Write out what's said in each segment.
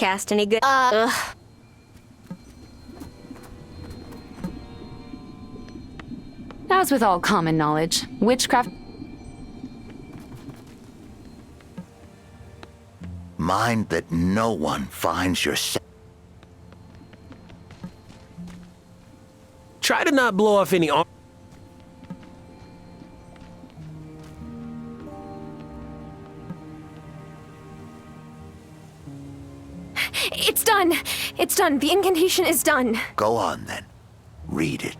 witchcast any good. Ugh. As with all common knowledge, witchcraft... Mind that no one finds your... Try to not blow off any arm. It's done! It's done. The incantation is done. Go on, then. Read it.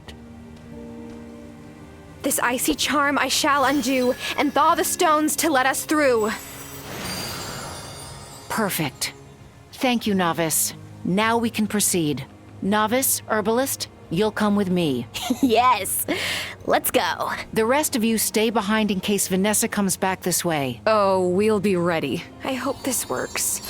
This icy charm I shall undo, and thaw the stones to let us through. Perfect. Thank you, Novice. Now we can proceed. Novice, Herbalist, you'll come with me. Yes. Let's go. The rest of you stay behind in case Vanessa comes back this way. Oh, we'll be ready. I hope this works.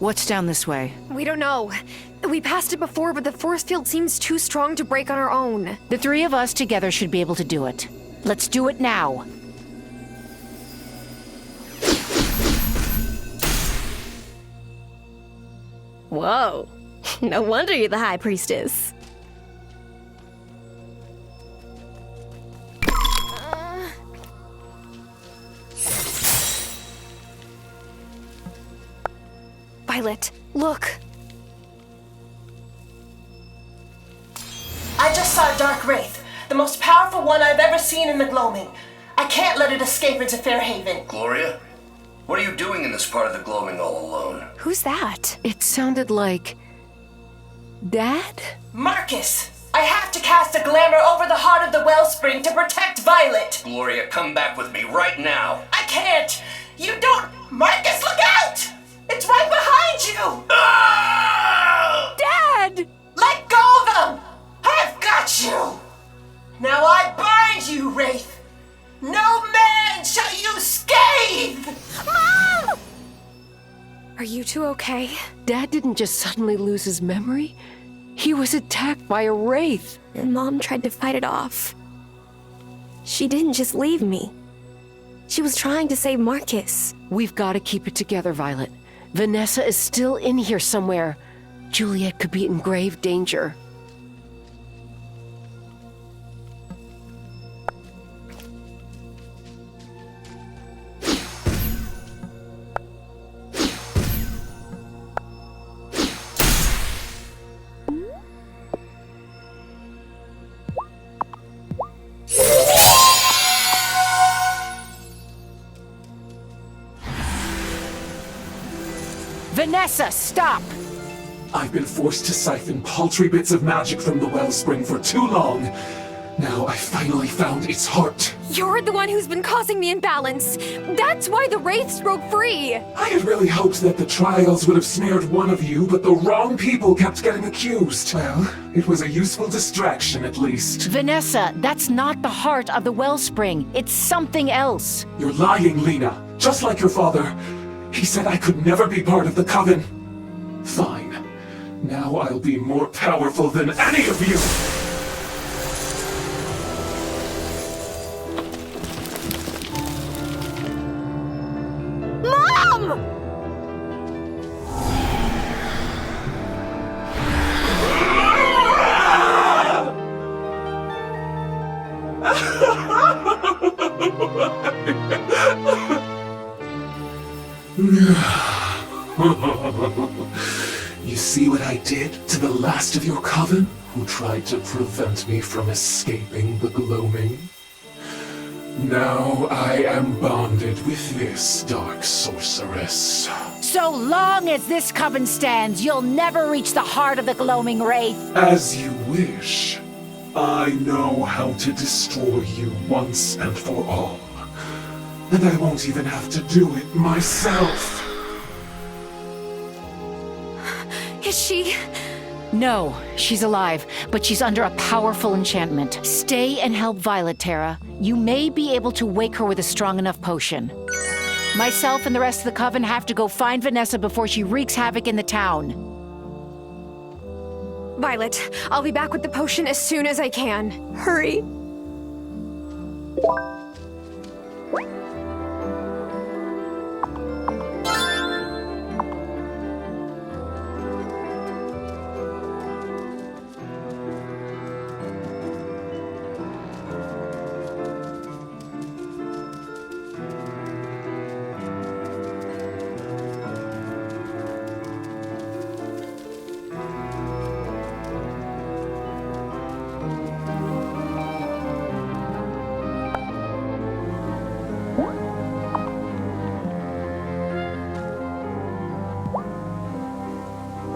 What's down this way? We don't know. We passed it before, but the force field seems too strong to break on our own. The three of us together should be able to do it. Let's do it now. Whoa. No wonder you're the High Priestess. Violet, look. I just saw a dark wraith, the most powerful one I've ever seen in the gloaming. I can't let it escape into Fairhaven. Gloria? What are you doing in this part of the gloaming all alone? Who's that? It sounded like... Dad? Marcus! I have to cast a glamour over the heart of the wellspring to protect Violet! Gloria, come back with me right now. I can't! You don't... Marcus, look out! It's right behind you! Ah! Dad! Let go of them! I've got you! Now I bind you, Wraith! No man shall you scathe! Mom! Are you two okay? Dad didn't just suddenly lose his memory. He was attacked by a wraith. And Mom tried to fight it off. She didn't just leave me. She was trying to save Marcus. We've got to keep it together, Violet. Vanessa is still in here somewhere. Juliet could be in grave danger. Vanessa, stop! I've been forced to siphon paltry bits of magic from the wellspring for too long. Now I finally found its heart. You're the one who's been causing the imbalance. That's why the wraiths broke free. I had really hoped that the trials would have snared one of you, but the wrong people kept getting accused. Well, it was a useful distraction at least. Vanessa, that's not the heart of the wellspring. It's something else. You're lying, Lena. Just like your father. He said I could never be part of the coven. Fine. Now I'll be more powerful than any of you! Mom! You see what I did to the last of your coven, who tried to prevent me from escaping the gloaming? Now I am bonded with this dark sorceress. So long as this coven stands, you'll never reach the heart of the gloaming wraith. As you wish. I know how to destroy you once and for all. And I won't even have to do it myself. Is she? No, she's alive, but she's under a powerful enchantment. Stay and help Violet, Terra. You may be able to wake her with a strong enough potion. Myself and the rest of the coven have to go find Vanessa before she wreaks havoc in the town. Violet, I'll be back with the potion as soon as I can. Hurry.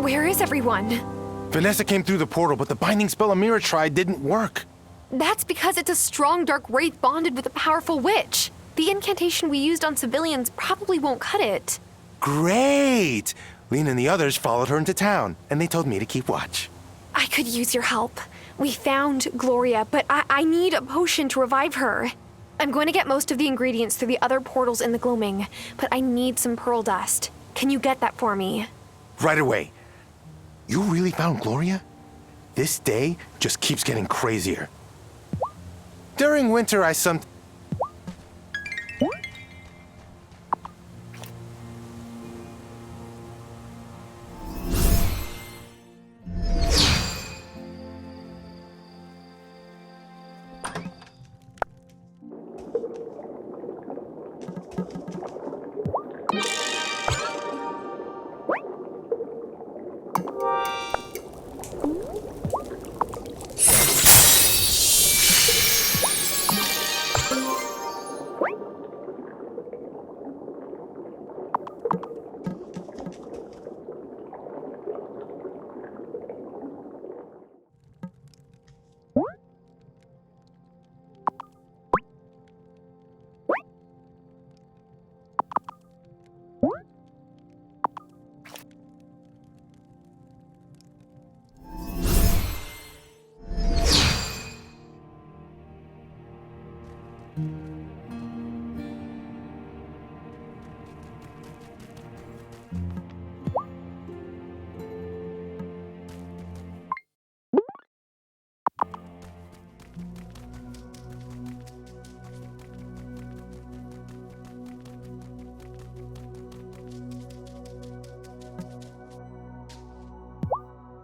Where is everyone? Vanessa came through the portal, but the binding spell Amira tried didn't work. That's because it's a strong dark wraith bonded with a powerful witch. The incantation we used on civilians probably won't cut it. Great! Lena and the others followed her into town, and they told me to keep watch. I could use your help. We found Gloria, but I need a potion to revive her. I'm going to get most of the ingredients through the other portals in the gloaming, but I need some pearl dust. Can you get that for me? Right away. You really found Gloria? This day just keeps getting crazier. During winter, I sometimes...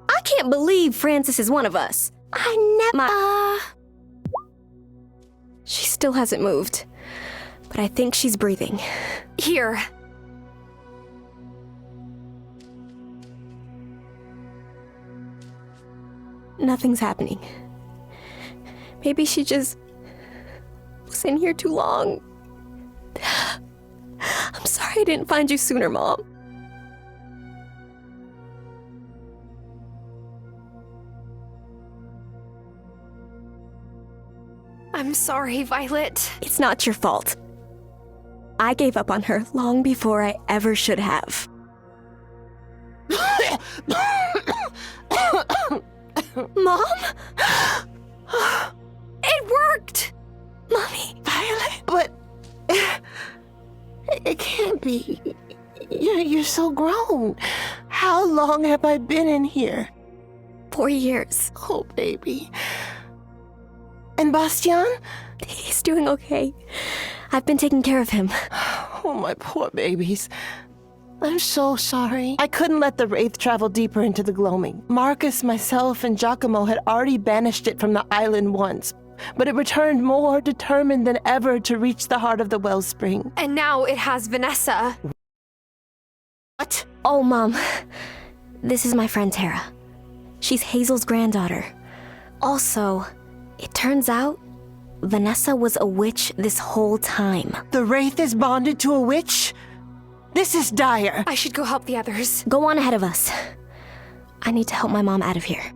I can't believe Francis is one of us. I never... She still hasn't moved, but I think she's breathing. Here. Nothing's happening. Maybe she just was in here too long. I'm sorry I didn't find you sooner, Mom. I'm sorry, Violet. It's not your fault. I gave up on her long before I ever should have. Mom? It worked! Mommy. Violet, but it can't be. You're so grown. How long have I been in here? 4 years. Oh, baby. And Bastian? He's doing okay. I've been taking care of him. Oh, my poor babies. I'm so sorry. I couldn't let the Wraith travel deeper into the gloaming. Marcus, myself, and Giacomo had already banished it from the island once, but it returned more determined than ever to reach the heart of the wellspring. And now it has Vanessa. Oh, Mom. This is my friend Tara. She's Hazel's granddaughter. Also, it turns out Vanessa was a witch this whole time. The Wraith is bonded to a witch? This is dire. I should go help the others. Go on ahead of us. I need to help my mom out of here.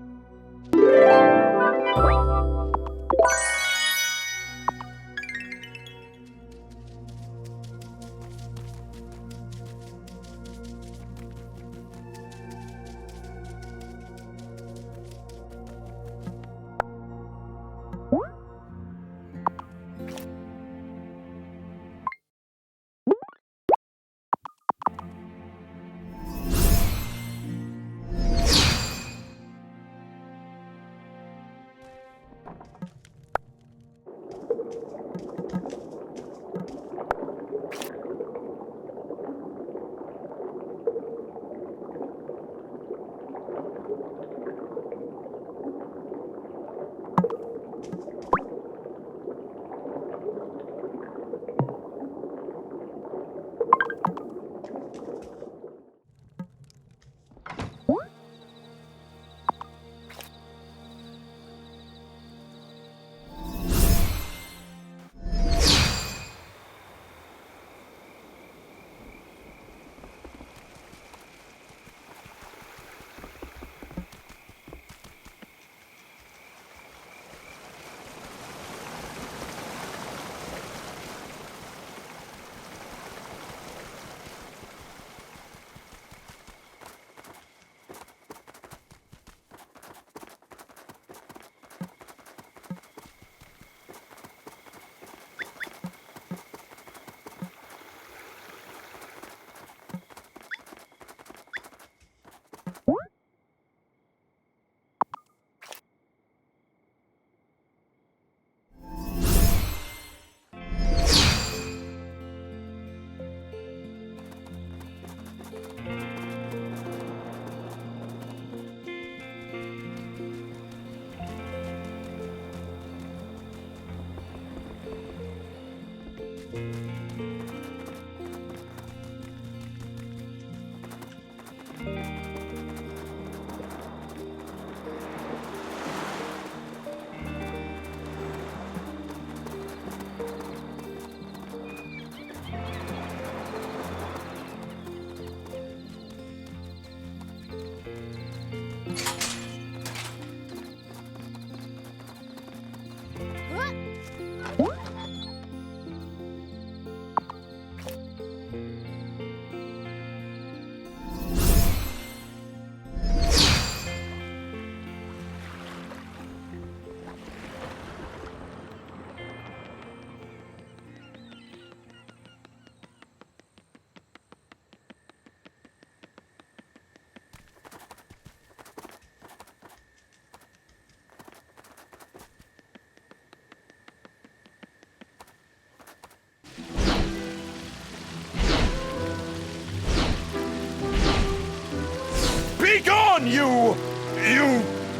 Begone, you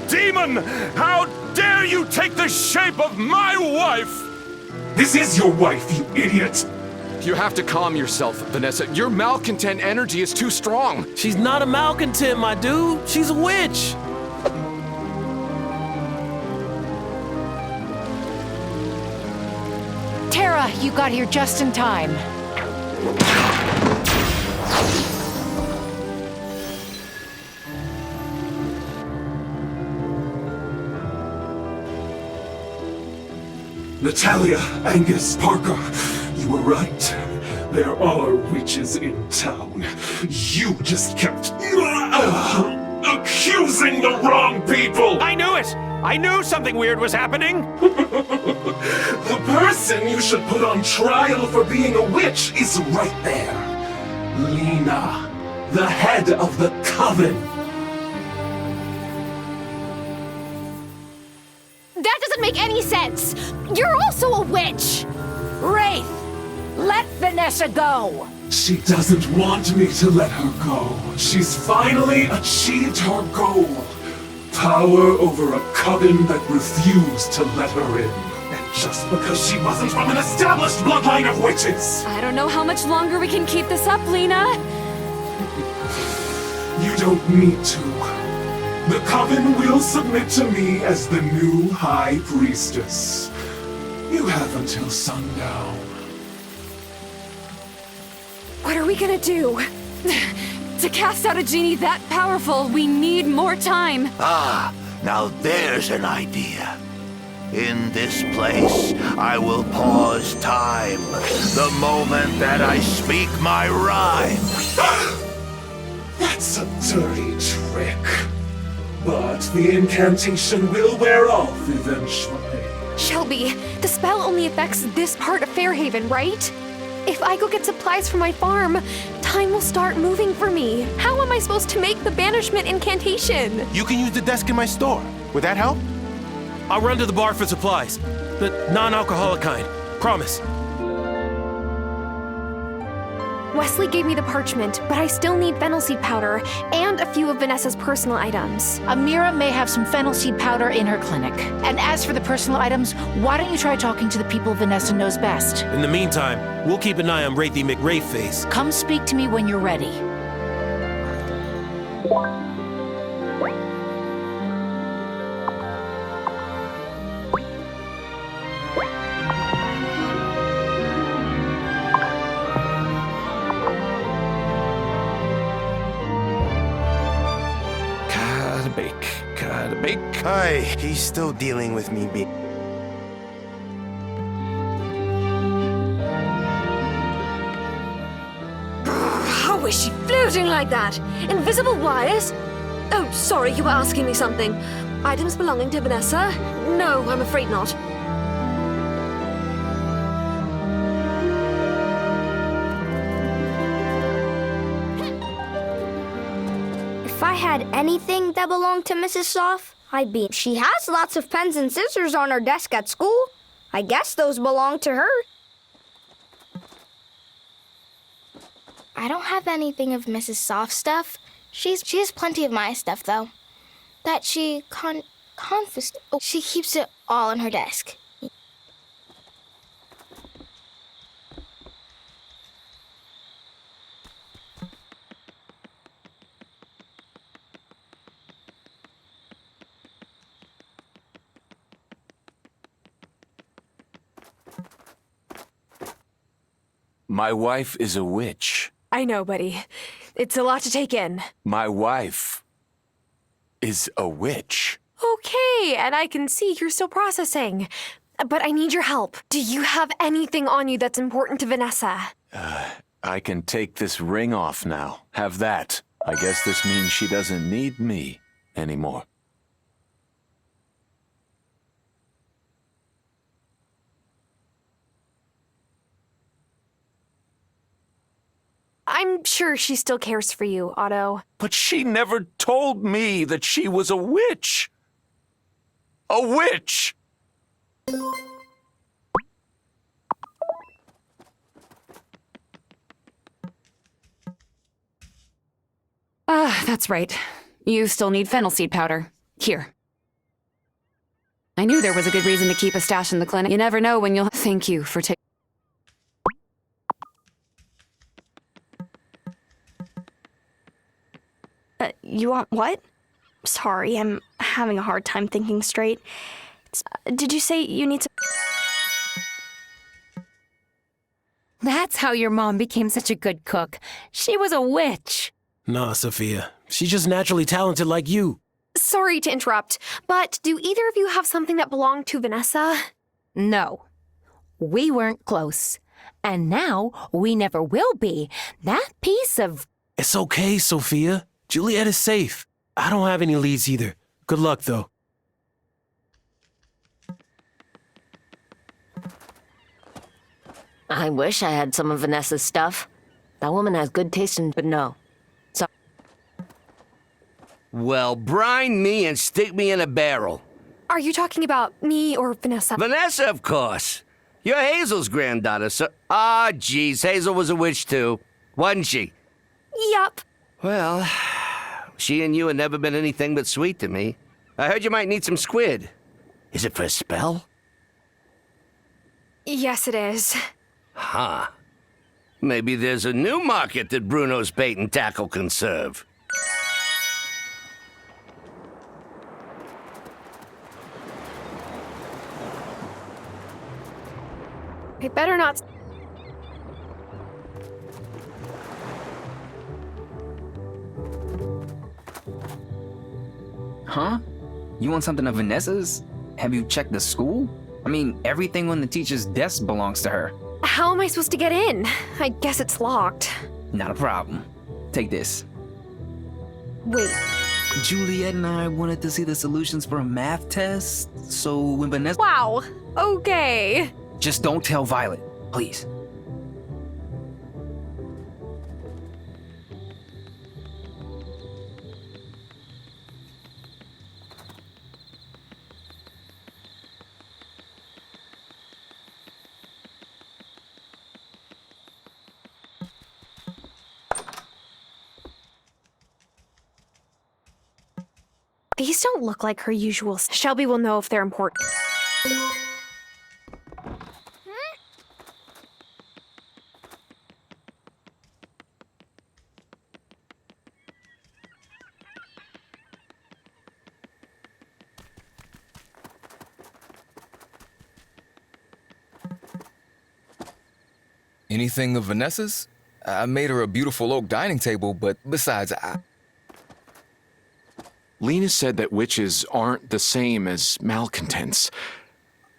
demon! How dare you take the shape of my wife! This is your wife, you idiot! You have to calm yourself, Vanessa. Your malcontent energy is too strong. She's not a malcontent, my dude. She's a witch. Tara, you got here just in time. Natalia, Angus, Parker, you were right. There are witches in town. You just kept accusing the wrong people! I knew it! I knew something weird was happening! The person you should put on trial for being a witch is right there. Lena, the head of the coven. That doesn't make any sense! You're also a witch! Wraith, let Vanessa go! She doesn't want me to let her go. She's finally achieved her goal. Power over a coven that refused to let her in. And just because she wasn't from an established bloodline of witches! I don't know how much longer we can keep this up, Lena. You don't need to. The Coven will submit to me as the new High Priestess. You have until sundown. What are we gonna do? To cast out a genie that powerful, we need more time. Ah, now there's an idea. In this place, I will pause time. The moment that I speak my rhyme. That's a dirty trick. But the incantation will wear off eventually. Shelby, the spell only affects this part of Fairhaven, right? If I go get supplies for my farm, time will start moving for me. How am I supposed to make the banishment incantation? You can use the desk in my store. Would that help? I'll run to the bar for supplies. The non-alcoholic kind. Promise. Wesley gave me the parchment, but I still need fennel seed powder and a few of Vanessa's personal items. Amira may have some fennel seed powder in her clinic. And as for the personal items, why don't you try talking to the people Vanessa knows best? In the meantime, we'll keep an eye on Wraithy McRaveface. Come speak to me when you're ready. Gotta bake. Hi, he's still dealing with me, How is she floating like that? Invisible wires? Oh, sorry, you were asking me something. Items belonging to Vanessa? No, I'm afraid not. If I had anything that belonged to Mrs. Soft, I'd be. She has lots of pens and scissors on her desk at school. I guess those belong to her. I don't have anything of Mrs. Soft stuff. She has plenty of my stuff, though. That she confiscated. Oh, she keeps it all on her desk. My wife is a witch. I know, buddy. It's a lot to take in. My wife is a witch. Okay, and I can see you're still processing. But I need your help. Do you have anything on you that's important to Vanessa? I can take this ring off now. Have that. I guess this means she doesn't need me anymore. I'm sure she still cares for you, Otto. But she never told me that she was a witch. A witch! That's right. You still need fennel seed powder. Here. I knew there was a good reason to keep a stash in the clinic. You never know when you'll... Thank you for taking... You want what? Sorry, I'm having a hard time thinking straight. Did you say you need to... That's how your mom became such a good cook. She was a witch. Nah, Sophia. She's just naturally talented like you. Sorry to interrupt, but do either of you have something that belonged to Vanessa? No. We weren't close. And now we never will be. That piece of... It's okay, Sophia. Juliet is safe. I don't have any leads either. Good luck, though. I wish I had some of Vanessa's stuff. That woman has good taste but no. So well, brine me and stick me in a barrel. Are you talking about me or Vanessa? Vanessa, of course. You're Hazel's granddaughter, so... Ah, geez, Hazel was a witch, too. Wasn't she? Yup. Well, she and you have never been anything but sweet to me. I heard you might need some squid. Is it for a spell? Yes, it is. Huh. Maybe there's a new market that Bruno's bait and tackle can serve. I better not. Huh? You want something of Vanessa's? Have you checked the school? I mean, everything on the teacher's desk belongs to her. How am I supposed to get in? I guess it's locked. Not a problem. Take this. Wait. Juliet and I wanted to see the solutions for a math test, so when Vanessa— Wow. Okay. Just don't tell Violet, please. These don't look like her usual. Shelby will know if they're important. Anything of Vanessa's? I made her a beautiful oak dining table, but besides, Lena said that witches aren't the same as malcontents.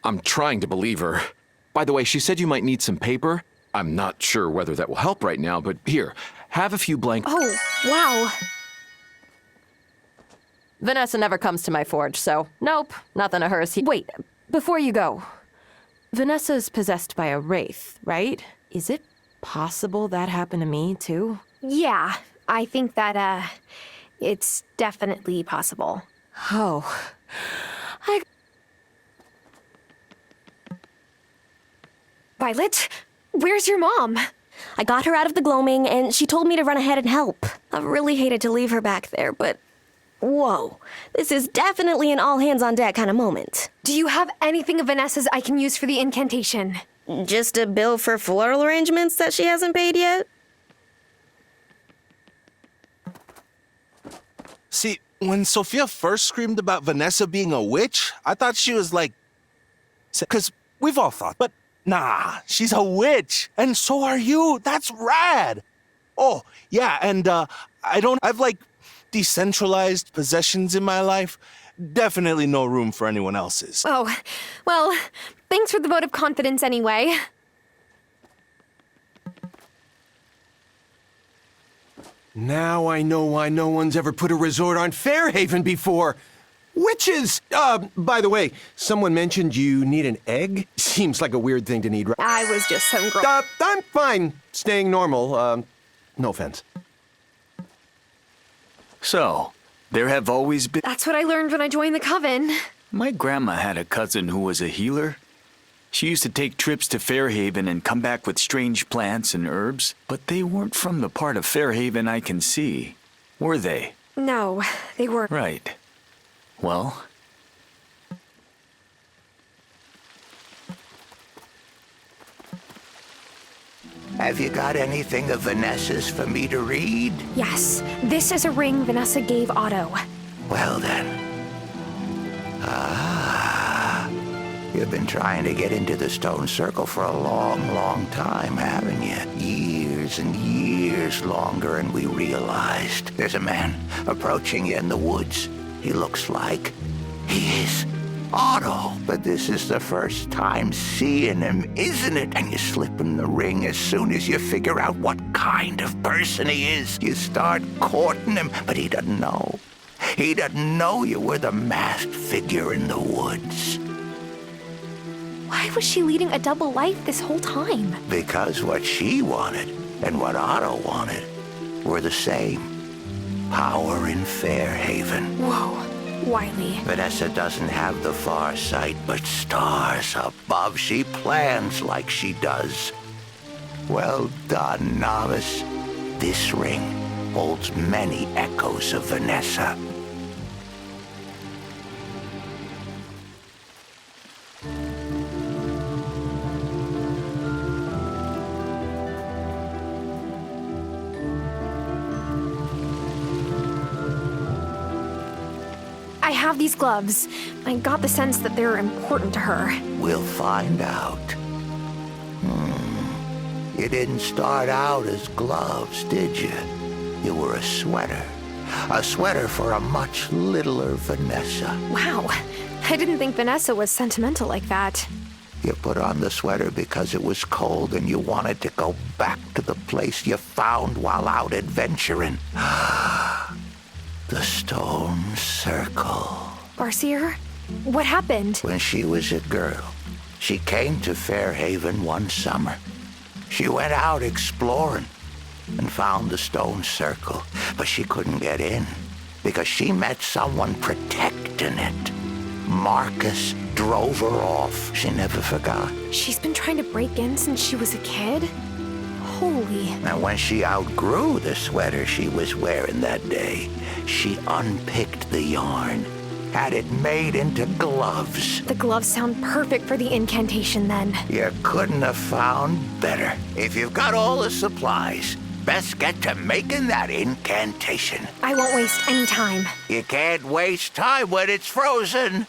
I'm trying to believe her. By the way, she said you might need some paper. I'm not sure whether that will help right now, but here, have a few blank— Oh, wow. Vanessa never comes to my forge, so nope, nothing of hers. Wait, before you go. Vanessa's possessed by a wraith, right? Is it possible that happened to me, too? Yeah, I think that, it's definitely possible. Oh. Violet, where's your mom? I got her out of the gloaming, and she told me to run ahead and help. I really hated to leave her back there, but whoa, this is definitely an all-hands-on-deck kind of moment. Do you have anything of Vanessa's I can use for the incantation? Just a bill for floral arrangements that she hasn't paid yet? See, when Sophia first screamed about Vanessa being a witch, I thought she was like... Because we've all thought, but nah, she's a witch, and so are you. That's rad. Oh, yeah, and I've like decentralized possessions in my life. Definitely no room for anyone else's. Oh, well, thanks for the vote of confidence anyway. Now I know why no one's ever put a resort on Fairhaven before. Witches! By the way, someone mentioned you need an egg? Seems like a weird thing to need, right? I was just some girl. I'm fine. Staying normal. No offense. So, there have always been— That's what I learned when I joined the coven. My grandma had a cousin who was a healer. She used to take trips to Fairhaven and come back with strange plants and herbs, but they weren't from the part of Fairhaven I can see, were they? No, they weren't. Right. Well, have you got anything of Vanessa's for me to read? Yes, this is a ring Vanessa gave Otto. Well then. You've been trying to get into the stone circle for a long, long time, haven't you? Years and years longer, and we realized there's a man approaching you in the woods. He looks like he is Otto, but this is the first time seeing him, isn't it? And you slip him the ring as soon as you figure out what kind of person he is. You start courting him, but he doesn't know. He doesn't know you were the masked figure in the woods. Why was she leading a double life this whole time? Because what she wanted and what Otto wanted were the same. Power in Fairhaven. Whoa, Wiley. Vanessa doesn't have the far sight, but stars above. She plans like she does. Well done, novice. This ring holds many echoes of Vanessa. I have these gloves. I got the sense that they're important to her. We'll find out. You didn't start out as gloves, did you? You were a sweater. A sweater for a much littler Vanessa. Wow. I didn't think Vanessa was sentimental like that. You put on the sweater because it was cold and you wanted to go back to the place you found while out adventuring. The stone circle. Barseer, what happened? When she was a girl, she came to Fairhaven one summer. She went out exploring and found the stone circle, but she couldn't get in because she met someone protecting it. Marcus drove her off. She never forgot. She's been trying to break in since she was a kid? Holy. And when she outgrew the sweater she was wearing that day, she unpicked the yarn, had it made into gloves. The gloves sound perfect for the incantation then. You couldn't have found better. If you've got all the supplies, best get to making that incantation. I won't waste any time. You can't waste time when it's frozen.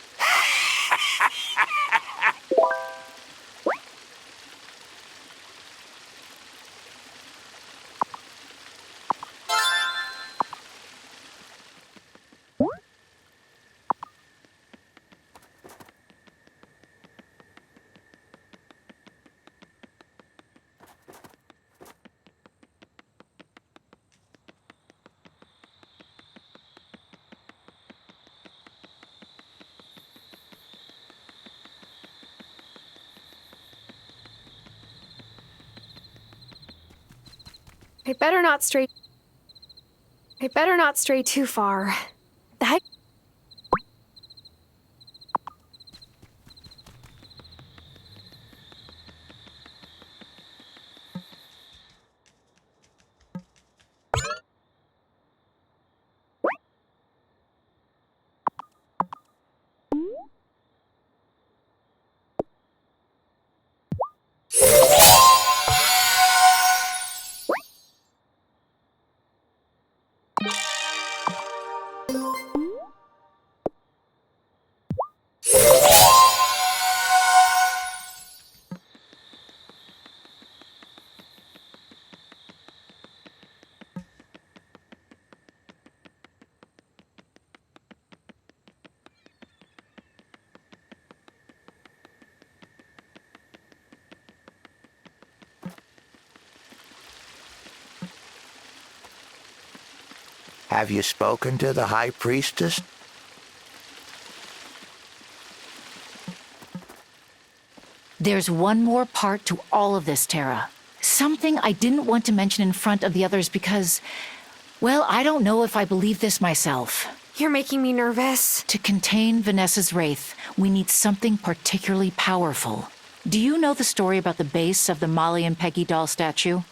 I better not stray too far. That... Have you spoken to the High Priestess? There's one more part to all of this, Tara. Something I didn't want to mention in front of the others because, well, I don't know if I believe this myself. You're making me nervous. To contain Vanessa's wraith, we need something particularly powerful. Do you know the story about the base of the Molly and Peggy doll statue?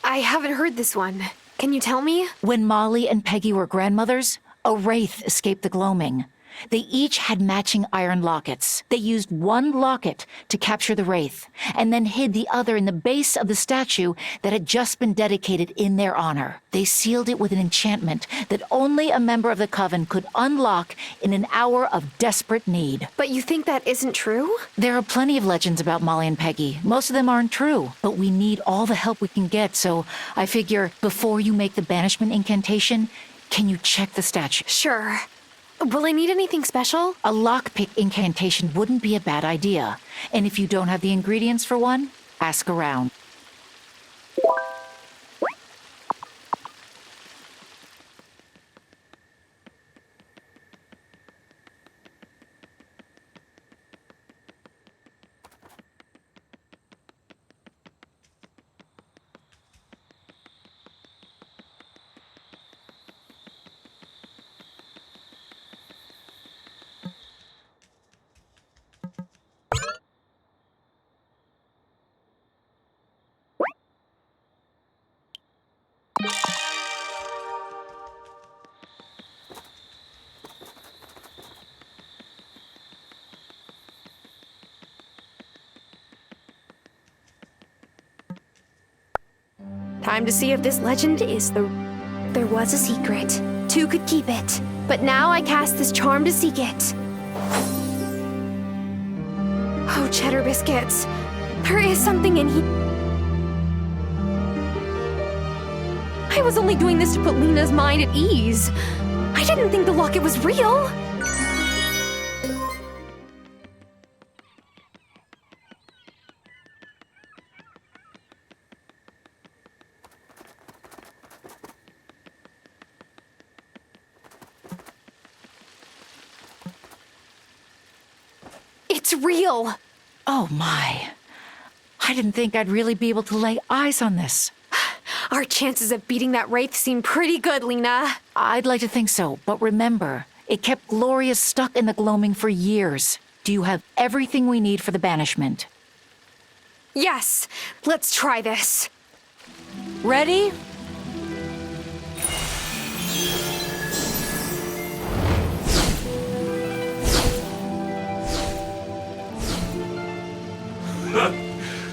I haven't heard this one. Can you tell me? When Molly and Peggy were grandmothers, a wraith escaped the gloaming. They each had matching iron lockets. They used one locket to capture the wraith, and then hid the other in the base of the statue that had just been dedicated in their honor. They sealed it with an enchantment that only a member of the coven could unlock in an hour of desperate need. But you think that isn't true? There are plenty of legends about Molly and Peggy. Most of them aren't true, but we need all the help we can get, so I figure before you make the banishment incantation, can you check the statue? Sure. Will I need anything special? A lockpick incantation wouldn't be a bad idea. And if you don't have the ingredients for one, ask around. Time to see if this legend is the... There was a secret. Two could keep it. But now I cast this charm to seek it. Oh, cheddar biscuits. There is something in here. I was only doing this to put Lena's mind at ease. I didn't think the locket was real. It's real. Oh my. I didn't think I'd really be able to lay eyes on this. Our chances of beating that wraith seem pretty good, Lena. I'd like to think so, but remember, it kept Gloria stuck in the gloaming for years. Do you have everything we need for the banishment? Yes, let's try this. Ready?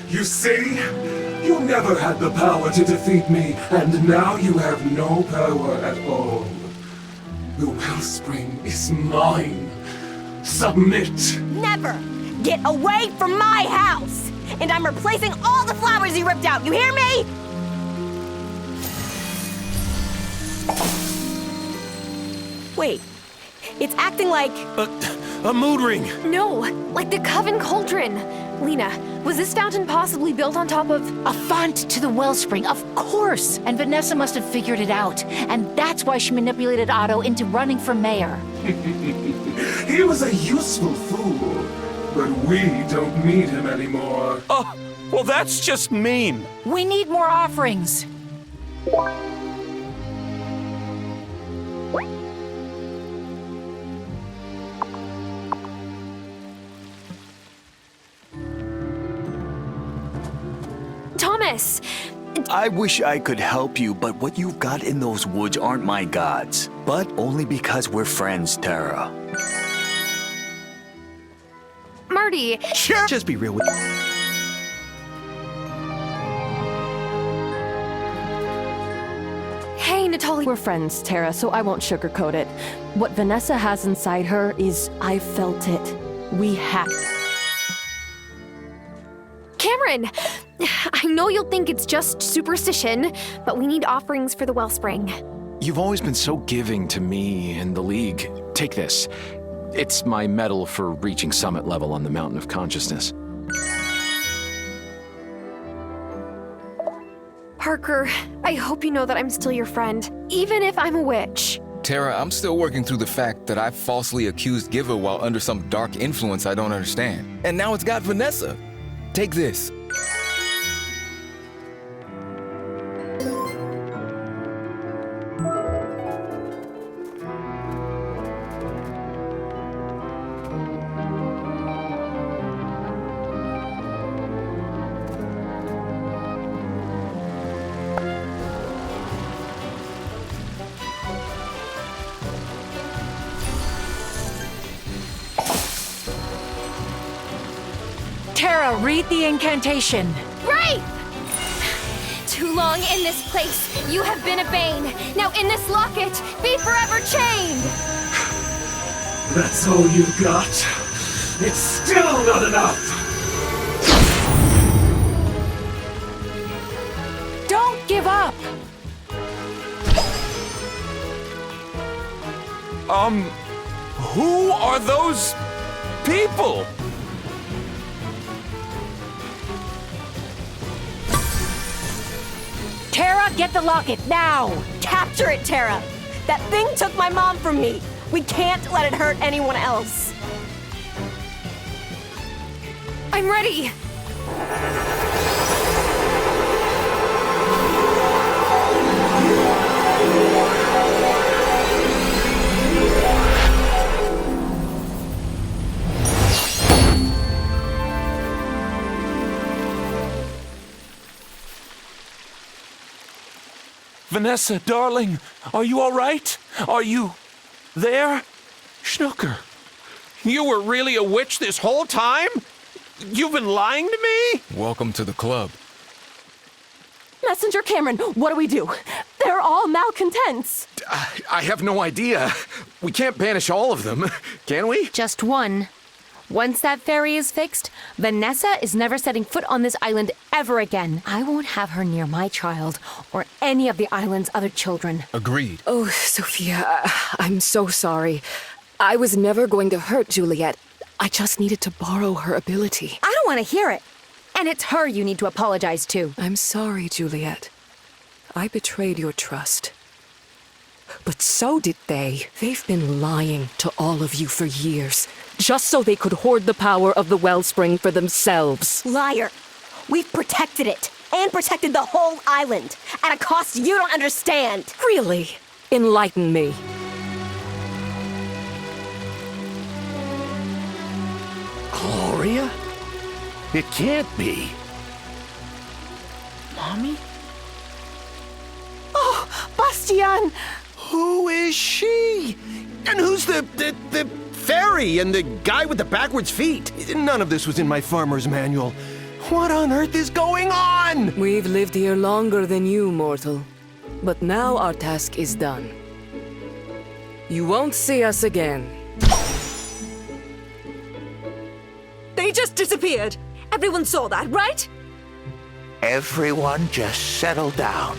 You see? You never had the power to defeat me, and now you have no power at all. The wellspring is mine. Submit. Never! Get away from my house! And I'm replacing all the flowers you ripped out, you hear me? Wait, it's acting like... A mood ring! No, like the Coven Cauldron. Lena, was this fountain possibly built on top of... A font to the wellspring, of course! And Vanessa must have figured it out. And that's why she manipulated Otto into running for mayor. He was a useful fool, but we don't need him anymore. Oh, well, that's just mean. We need more offerings. Thomas! I wish I could help you, but what you've got in those woods aren't my gods. But only because we're friends, Tara. Marty! Sure. Just be real with Hey, Natalie. We're friends, Tara, so I won't sugarcoat it. What Vanessa has inside her is, I felt it. We have... Cameron! I know you'll think it's just superstition, but we need offerings for the wellspring. You've always been so giving to me and the League. Take this. It's my medal for reaching summit level on the Mountain of Consciousness. Parker, I hope you know that I'm still your friend, even if I'm a witch. Tara, I'm still working through the fact that I falsely accused Giver while under some dark influence I don't understand. And now it's got Vanessa. Take this. Tara, read the incantation. Right! Too long in this place, you have been a bane. Now in this locket, be forever chained! That's all you got? It's still not enough! Don't give up! Who are those people? Tara, get the locket, now! Capture it, Tara! That thing took my mom from me! We can't let it hurt anyone else! I'm ready! Vanessa, darling, are you all right? Are you there? Schnooker, you were really a witch this whole time? You've been lying to me? Welcome to the club. Messenger Cameron, what do we do? They're all malcontents. I have no idea. We can't banish all of them, can we? Just one. Once that ferry is fixed, Vanessa is never setting foot on this island ever again. I won't have her near my child or any of the island's other children. Agreed. Oh, Sophia, I'm so sorry. I was never going to hurt Juliet. I just needed to borrow her ability. I don't want to hear it. And it's her you need to apologize to. I'm sorry, Juliet. I betrayed your trust. But so did they. They've been lying to all of you for years, just so they could hoard the power of the wellspring for themselves. Liar. We've protected it. And protected the whole island. At a cost you don't understand. Really? Enlighten me. Gloria? It can't be. Mommy? Oh, Bastian! Who is she? And who's the fairy and the guy with the backwards feet? None of this was in my farmer's manual. What on earth is going on? We've lived here longer than you, mortal. But now our task is done. You won't see us again. They just disappeared. Everyone saw that, right? Everyone just settle down.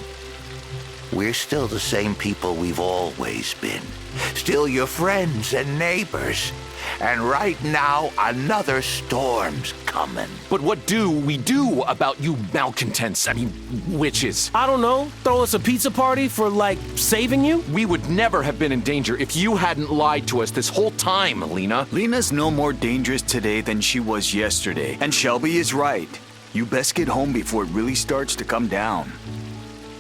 We're still the same people we've always been. Still your friends and neighbors. And right now, another storm's coming. But what do we do about you malcontents? I mean, witches? I don't know. Throw us a pizza party for, like, saving you? We would never have been in danger if you hadn't lied to us this whole time, Lena. Lena's no more dangerous today than she was yesterday. And Shelby is right. You best get home before it really starts to come down.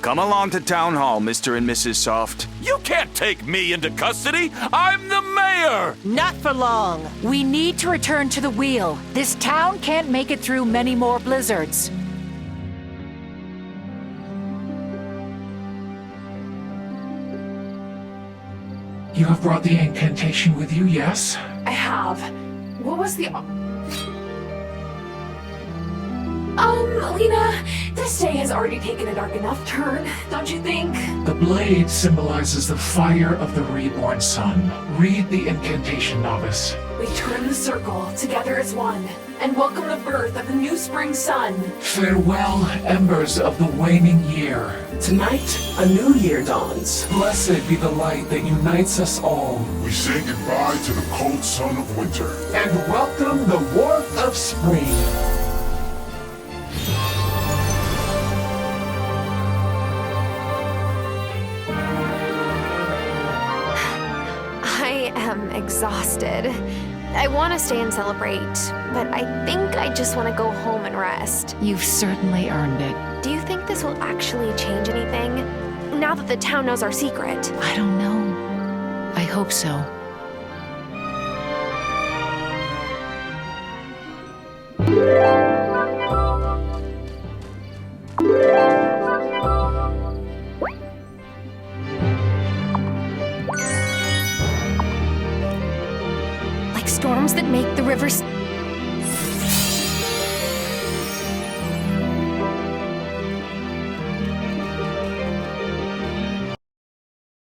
Come along to Town Hall, Mr. and Mrs. Soft. You can't take me into custody! I'm the mayor! Not for long. We need to return to the wheel. This town can't make it through many more blizzards. You have brought the incantation with you, yes? I have. What was the... Lena, this day has already taken a dark enough turn, don't you think? The blade symbolizes the fire of the reborn sun. Read the incantation, novice. We turn the circle, together as one, and welcome the birth of the new spring sun. Farewell, embers of the waning year. Tonight, a new year dawns. Blessed be the light that unites us all. We say goodbye to the cold sun of winter. And welcome the warmth of spring. I am exhausted. I want to stay and celebrate, but I think I just want to go home and rest. You've certainly earned it. Do you think this will actually change anything? Now that the town knows our secret. I don't know. I hope so. Storms that make the rivers